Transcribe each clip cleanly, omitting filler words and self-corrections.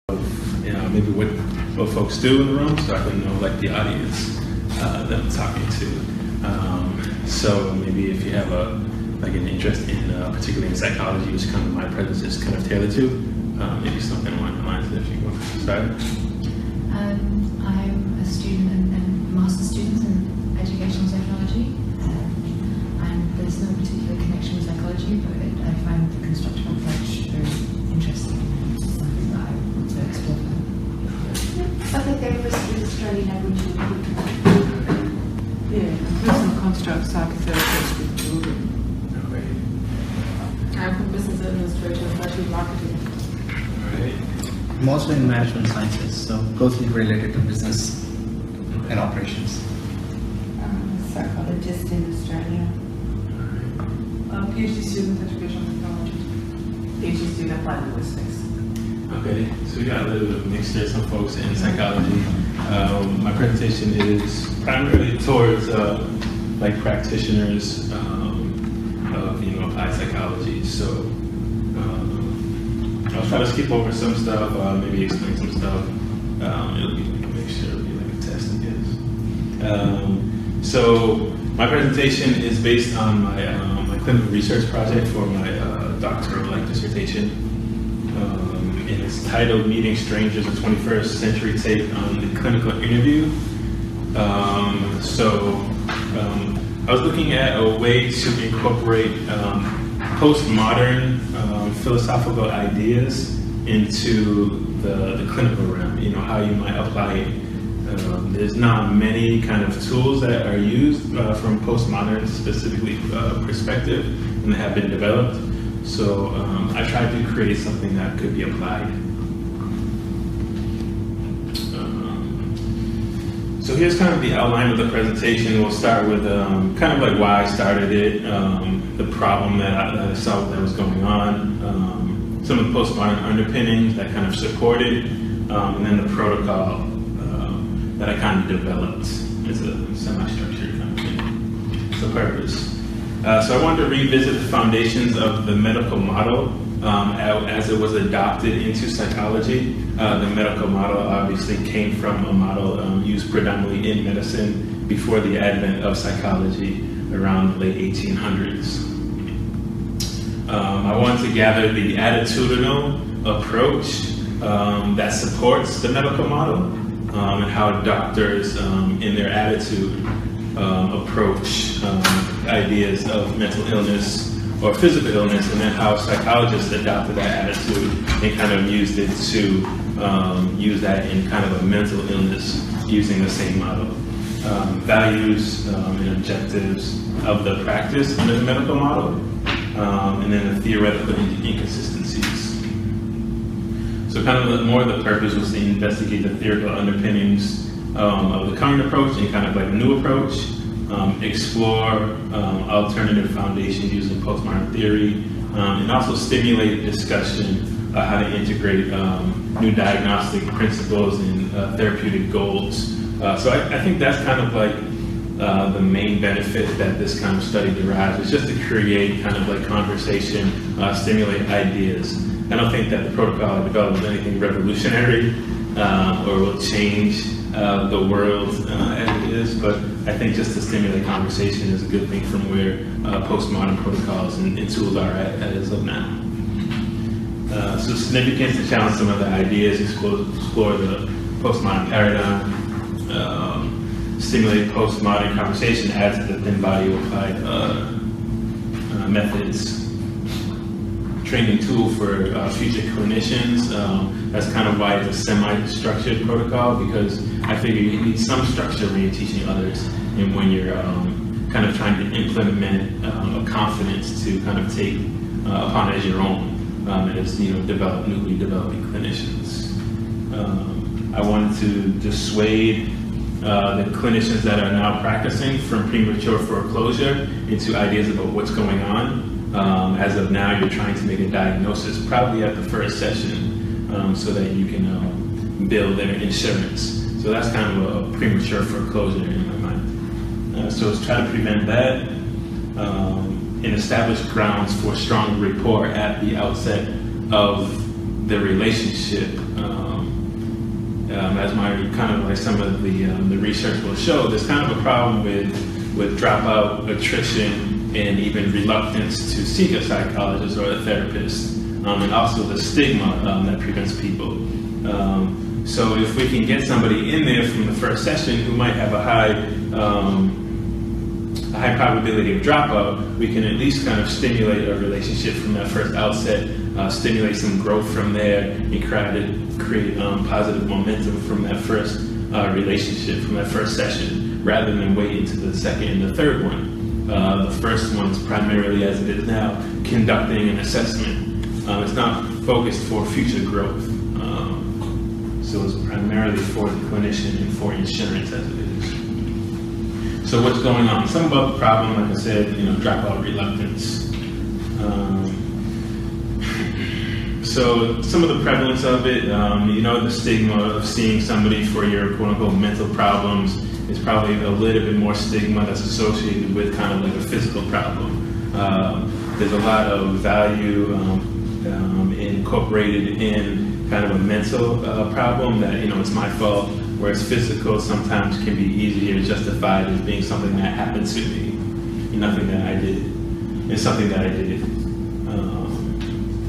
maybe what folks do in the room, so I can know like the audience that I'm talking to. So maybe if you have an interest in particularly in psychology, which kind of my presence is kind of tailored to, maybe something along the lines that if you want to start. I'm a student and master's student in educational psychology, and there's no particular connection with psychology, but I find the constructive approach very interesting and something that I want to explore. Psychotherapist is Australian Aboriginal people. Yeah, personal construct psychotherapist with children. Okay. I'm from business administration, especially marketing. All right. I'm also in management sciences, so closely related to business and operations. I'm a psychologist in Australia. PhD student in educational technology. PhD student in applied linguistics. Okay, so we got a little bit of mixture, some folks in psychology. My presentation is primarily towards like practitioners of applied psychology. So I'll try to skip over some stuff, maybe explain some stuff. It'll be like a mixture, it'll be like a test, I guess. So my presentation is based on my clinical research project for my doctoral dissertation. And it's titled Meeting Strangers, a 21st Century Take on the Clinical Interview. I was looking at a way to incorporate postmodern philosophical ideas into the clinical realm, how you might apply it. There's not many kind of tools that are used from postmodern specifically perspective, and they have been developed. So I tried to create something that could be applied. So here's kind of the outline of the presentation. We'll start with kind of like why I started it, the problem that I saw that was going on, some of the postmodern underpinnings that kind of support it, and then the protocol that I kind of developed. It's a semi-structured kind of thing. It's a purpose. So I wanted to revisit the foundations of the medical model as it was adopted into psychology. The medical model obviously came from a model used predominantly in medicine before the advent of psychology around the late 1800s. I wanted to gather the attitudinal approach that supports the medical model and how doctors in their attitude approach ideas of mental illness or physical illness, and then how psychologists adopted that attitude and kind of used it to use that in kind of a mental illness using the same model. Values and objectives of the practice under the medical model, and then the theoretical inconsistencies. So kind of more of the purpose was to investigate the theoretical underpinnings of the current approach and kind of like a new approach, explore alternative foundations using postmodern theory, and also stimulate discussion on how to integrate new diagnostic principles and therapeutic goals. So I think that's kind of like the main benefit that this kind of study derives, is just to create kind of like conversation, stimulate ideas. I don't think that the protocol I developed is anything revolutionary or will change the world as it is, but I think just to stimulate conversation is a good thing from where postmodern protocols and tools are at as of now. So significance to challenge some of the ideas, explore the postmodern paradigm, stimulate postmodern conversation, add to the thin body of applied methods. Training tool for future clinicians. That's kind of why it's a semi-structured protocol, because I figure you need some structure when you're teaching others and when you're kind of trying to implement a confidence to kind of take upon as your own as newly developing clinicians. I wanted to dissuade the clinicians that are now practicing from premature foreclosure into ideas about what's going on. As of now, you're trying to make a diagnosis probably at the first session so that you can bill their insurance. So that's kind of a premature foreclosure in my mind. So it's try to prevent that and establish grounds for strong rapport at the outset of the relationship as my kind of like some of the research will show, there's kind of a problem with dropout, attrition, and even reluctance to seek a psychologist or a therapist, and also the stigma that prevents people. So if we can get somebody in there from the first session who might have a high probability of dropout, we can at least kind of stimulate a relationship from that first outset, stimulate some growth from there, and create positive momentum from that first relationship, from that first session, rather than wait into the second and the third one. The first one is primarily, as it is now, conducting an assessment. It's not focused for future growth. So it's primarily for the clinician and for insurance as it is. So what's going on? Some about the problem, like I said, dropout reluctance. So some of the prevalence of it, the stigma of seeing somebody for your quote unquote mental problems is probably a little bit more stigma that's associated with kind of like a physical problem. There's a lot of value incorporated in kind of a mental problem that, it's my fault, whereas physical sometimes can be easier justified as being something that happened to me, nothing that I did. It's something that I did.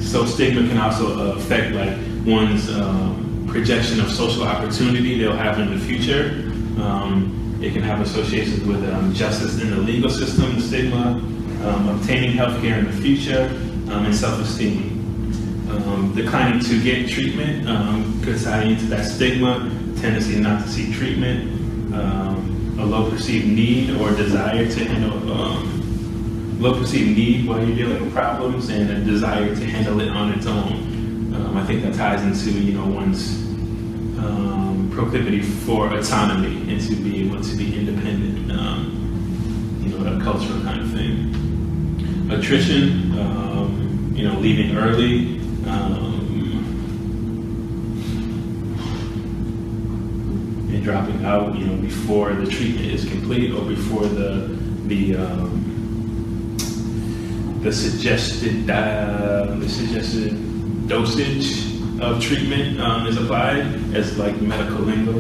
So stigma can also affect like one's projection of social opportunity they'll have in the future. It can have associations with justice in the legal system, the stigma, obtaining healthcare in the future, and self-esteem. Declining to get treatment could tie into that stigma, tendency not to seek treatment, a low perceived need or desire to handle, low perceived need while you're dealing with problems, and a desire to handle it on its own. I think that ties into, one's proclivity for autonomy and to be able to be independent, a cultural kind of thing. Attrition, leaving early, and dropping out, before the treatment is complete or before the suggested dosage of treatment is applied as like medical lingo.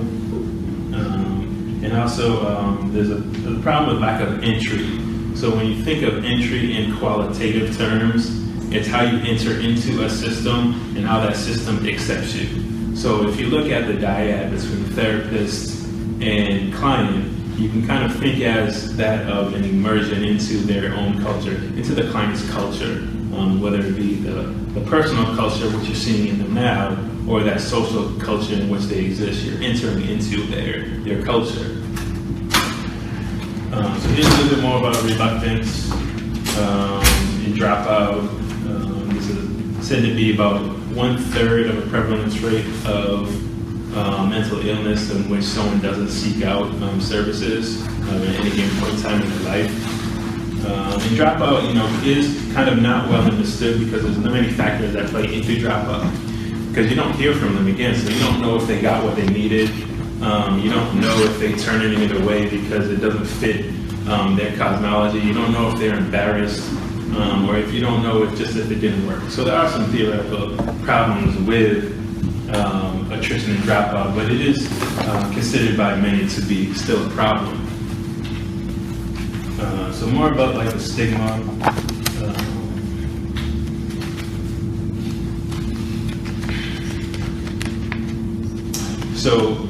And also there's a problem with lack of entry. So when you think of entry in qualitative terms, it's how you enter into a system and how that system accepts you. So if you look at the dyad between therapist and client, you can kind of think as that of an immersion into their own culture, into the client's culture, whether it be the personal culture, which you're seeing in them now, or that social culture in which they exist. You're entering into their culture. So here's a little bit more about reluctance and dropout. This is said to be about 1/3 of a prevalence rate of mental illness in which someone doesn't seek out services at any given point in time in their life. And dropout, is kind of not well understood because there's many factors that play into dropout. Because you don't hear from them again, so you don't know if they got what they needed. You don't know if they turn it away because it doesn't fit their cosmology. You don't know if they're embarrassed, or if you don't know if it didn't work. So there are some theoretical problems with attrition and dropout, but it is considered by many to be still a problem. So more about like the stigma. So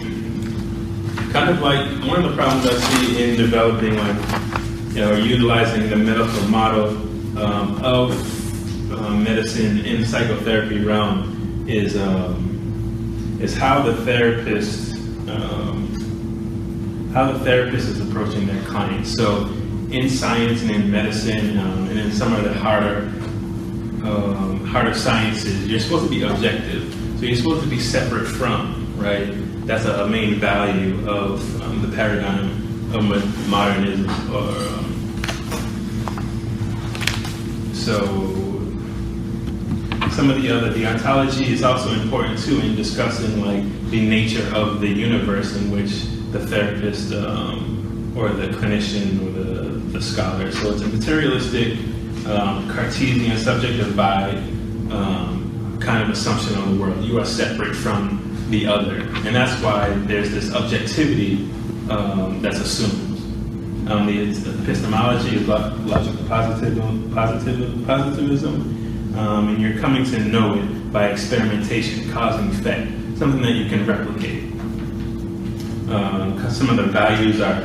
kind of like one of the problems I see in developing or utilizing the medical model of medicine in the psychotherapy realm is how the therapist is approaching their clients. So in science and in medicine and in some of the harder sciences, you're supposed to be objective. So you're supposed to be separate from, right? That's a main value of the paradigm of modernism. So some of the ontology is also important too in discussing like the nature of the universe in which the therapist or the clinician or the scholar. So it's a materialistic, Cartesian, subjective by kind of assumption on the world. You are separate from the other. And that's why there's this objectivity that's assumed. The epistemology is logical positivism, and you're coming to know it by experimentation, cause and effect, something that you can replicate. Some of the values are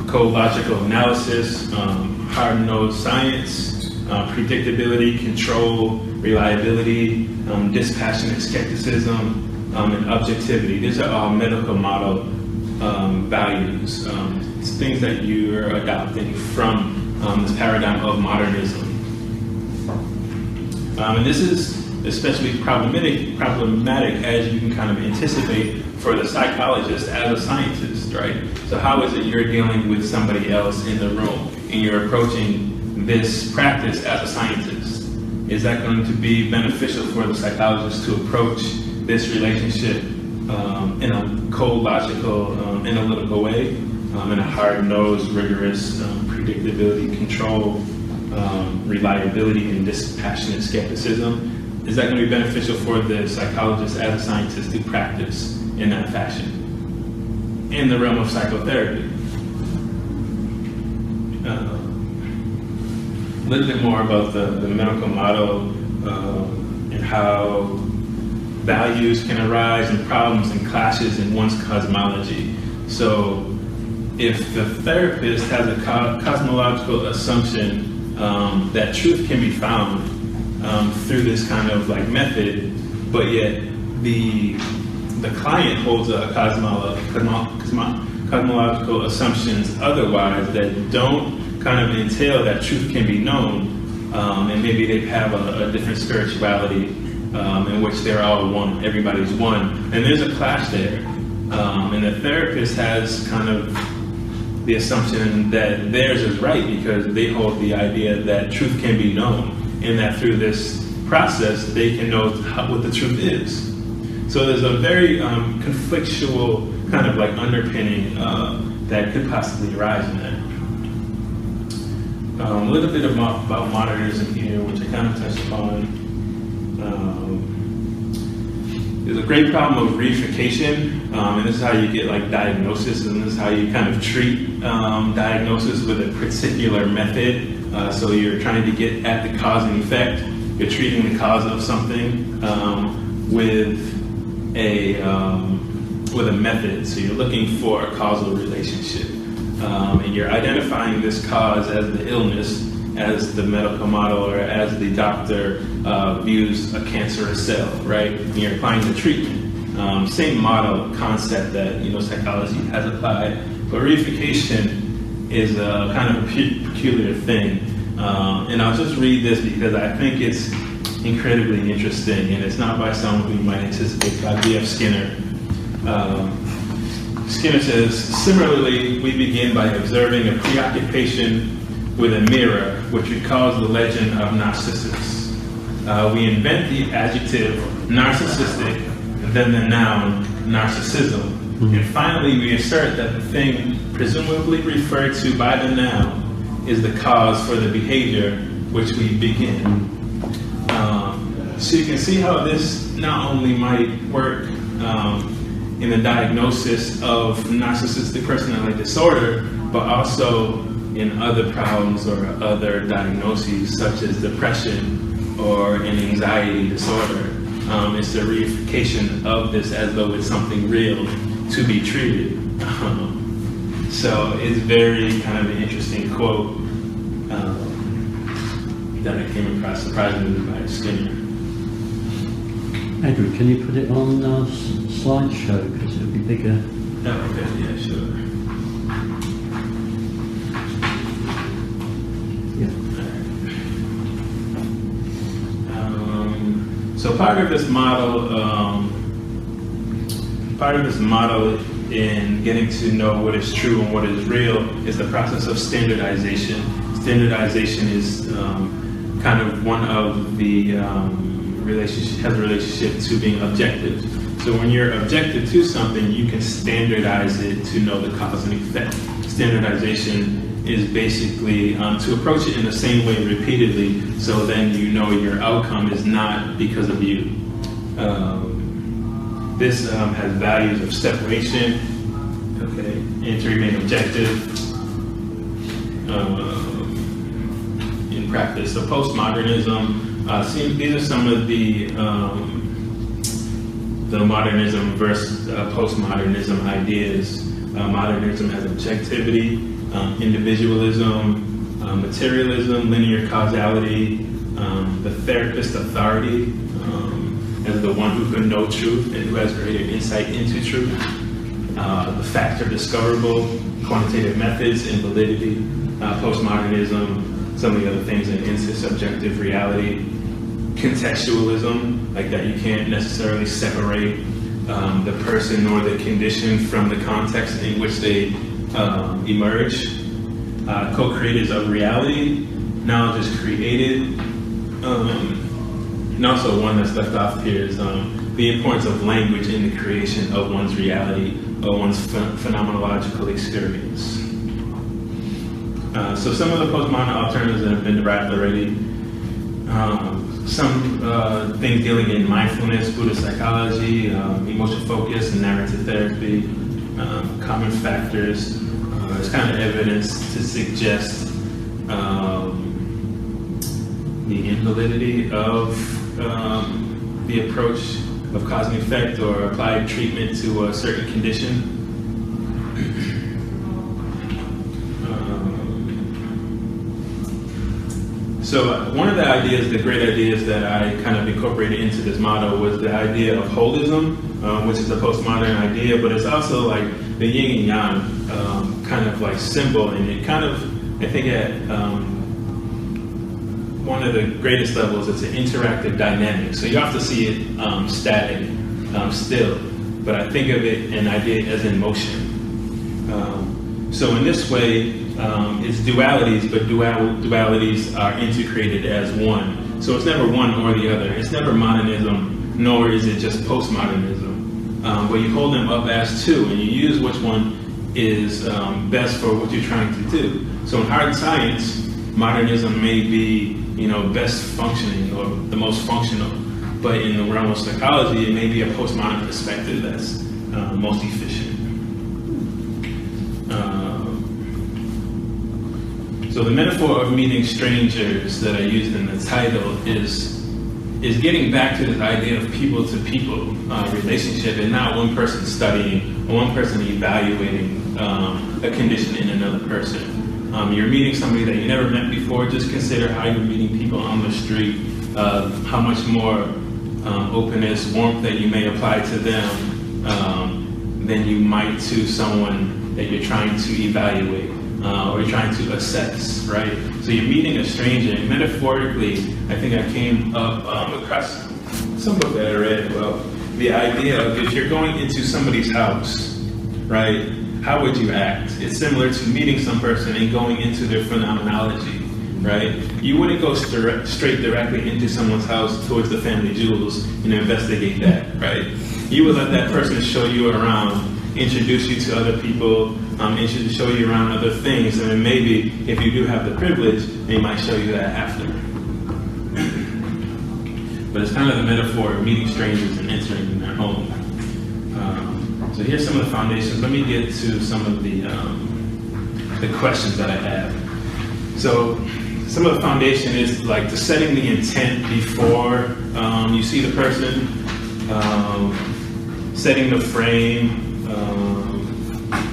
cosmological analysis, hard-nosed science, predictability, control, reliability, dispassionate skepticism, and objectivity. These are all medical model values. It's things that you're adopting from this paradigm of modernism. And this is especially problematic as you can kind of anticipate for the psychologist as a scientist, right? So how is it you're dealing with somebody else in the room and you're approaching this practice as a scientist? Is that going to be beneficial for the psychologist to approach this relationship in a cold, logical, analytical way, in a hard-nosed, rigorous predictability, control, reliability, and dispassionate skepticism? Is that going to be beneficial for the psychologist as a scientist to practice in that fashion in the realm of psychotherapy? A little bit more about the medical model and how values can arise and problems and clashes in one's cosmology. So if the therapist has a cosmological assumption that truth can be found through this kind of like method, but yet the client holds a cosmological assumptions otherwise that don't kind of entail that truth can be known, and maybe they have a different spirituality in which they're all one, everybody's one, and there's a clash there. And the therapist has kind of the assumption that theirs is right because they hold the idea that truth can be known and that through this process they can know what the truth is. So there's a very conflictual kind of like underpinning that could possibly arise in that. A little bit about modernism here, which I kind of touched upon. There's a great problem of reification, and this is how you get like diagnosis, and this is how you kind of treat diagnosis with a particular method. So you're trying to get at the cause and effect. You're treating the cause of something with a method. So you're looking for a causal relationship, and you're identifying this cause as the illness, as the medical model or as the doctor views a cancerous cell, right? And you're applying the treatment. Same model concept that psychology has applied, but reification is a kind of a peculiar thing. And I'll just read this because I think it's incredibly interesting, and it's not by someone who you might anticipate, by B.F. Skinner. Skinner says, similarly, we begin by observing a preoccupation with a mirror, which recalls the legend of Narcissus. We invent the adjective narcissistic, then the noun narcissism. And finally, we assert that the thing presumably referred to by the noun is the cause for the behavior which we begin. So you can see how this not only might work in the diagnosis of narcissistic personality disorder, but also in other problems or other diagnoses such as depression or an anxiety disorder. It's the reification of this as though it's something real to be treated. So it's very kind of an interesting quote that I came across surprisingly by Skinner. Edward, can you put it on slideshow because it'll be bigger? Oh, okay, yeah, sure. Yeah. So part of this model in getting to know what is true and what is real is the process of standardization. Standardization is kind of one of the has a relationship to being objective. So when you're objective to something, you can standardize it to know the cause and effect. Standardization is basically to approach it in the same way repeatedly, so then you know your outcome is not because of you. This has values of separation, okay, and to remain objective in practice. So postmodernism, these are some of the modernism versus postmodernism ideas. Modernism has objectivity, individualism, materialism, linear causality, the therapist authority as the one who can know truth and who has greater insight into truth, the factor discoverable, quantitative methods and validity, postmodernism, some of the other things that into subjective reality, contextualism, like that you can't necessarily separate the person nor the condition from the context in which they emerge, co-creators of reality, knowledge is created, and also one that's left off here is the importance of language in the creation of one's reality or one's phenomenological experience. So some of the postmodern alternatives that have been derived already, some things dealing in mindfulness, Buddhist psychology, emotional focus, and narrative therapy, common factors. There's kind of evidence to suggest the invalidity of the approach of cause and effect or applied treatment to a certain condition. So one of the ideas, the great ideas that I kind of incorporated into this model was the idea of holism, which is a postmodern idea, but it's also like the yin and yang kind of like symbol, and it kind of, I think at one of the greatest levels, it's an interactive dynamic. So you have to see it static, still, but I think of it an idea as in motion. So in this way, it's dualities, but dualities are integrated as one. So it's never one or the other. It's never modernism, nor is it just postmodernism. But you hold them up as two, and you use which one is best for what you're trying to do. So in hard science, modernism may be, best functioning or the most functional, but in the realm of psychology, it may be a postmodern perspective that's most efficient. So the metaphor of meeting strangers that I used in the title is getting back to this idea of people-to-people relationship, and not one person studying or one person evaluating a condition in another person. You're meeting somebody that you never met before. Just consider how you're meeting people on the street, how much more openness, warmth that you may apply to them than you might to someone that you're trying to evaluate. Or you're trying to assess, right? So you're meeting a stranger, and metaphorically, I think I came up across some book that I read about the idea of if you're going into somebody's house, right, how would you act? It's similar to meeting some person and going into their phenomenology, right? You wouldn't go straight directly into someone's house towards the family jewels and investigate that, right? You would let that person show you around, introduce you to other people, show you around other things, and then maybe if you do have the privilege, they might show you that after. But it's kind of the metaphor of meeting strangers and entering in their home. So here's some of the foundations. Let me get to some of the questions that I have. So some of the foundation is like the setting the intent before you see the person, setting the frame,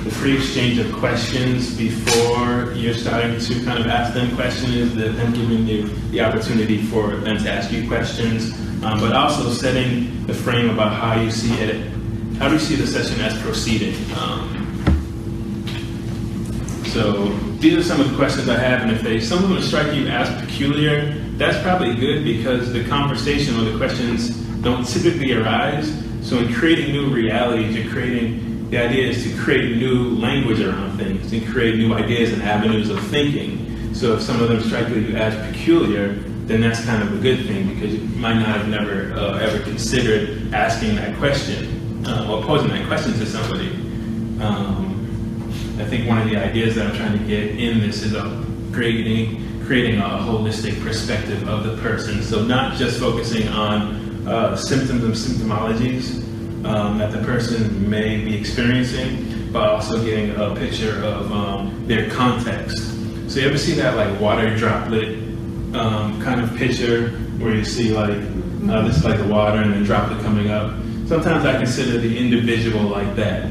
the free exchange of questions before you're starting to kind of ask them questions, them giving you the opportunity for them to ask you questions, but also setting the frame about how you see it, how do you see the session as proceeding. So these are some of the questions I have, and if some of them strike you as peculiar, that's probably good because the conversation or the questions don't typically arise. So in creating new realities, the idea is to create new language around things, and create new ideas and avenues of thinking. So if some of them strike you as peculiar, then that's kind of a good thing because you might not have never ever considered asking that question or posing that question to somebody. I think one of the ideas that I'm trying to get in this is creating a holistic perspective of the person. So not just focusing on symptoms and symptomologies, that the person may be experiencing, but also getting a picture of their context. So you ever see that like water droplet kind of picture where you see like, this is like the water and the droplet coming up? Sometimes I consider the individual like that.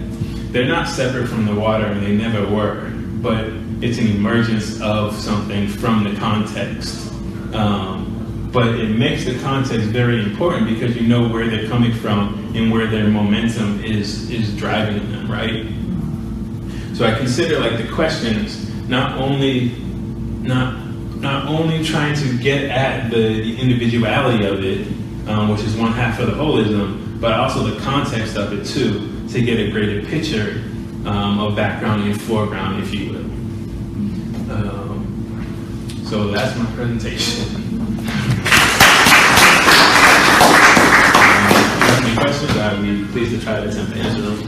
They're not separate from the water, and they never were, but it's an emergence of something from the context. But it makes the context very important because you know where they're coming from and where their momentum is driving them, right? So I consider like the questions not only trying to get at the individuality of it, which is one half of the holism, but also the context of it too, to get a greater picture of background and foreground, if you will. So that's my presentation. If you have any questions, I would be pleased to try to attempt to answer them.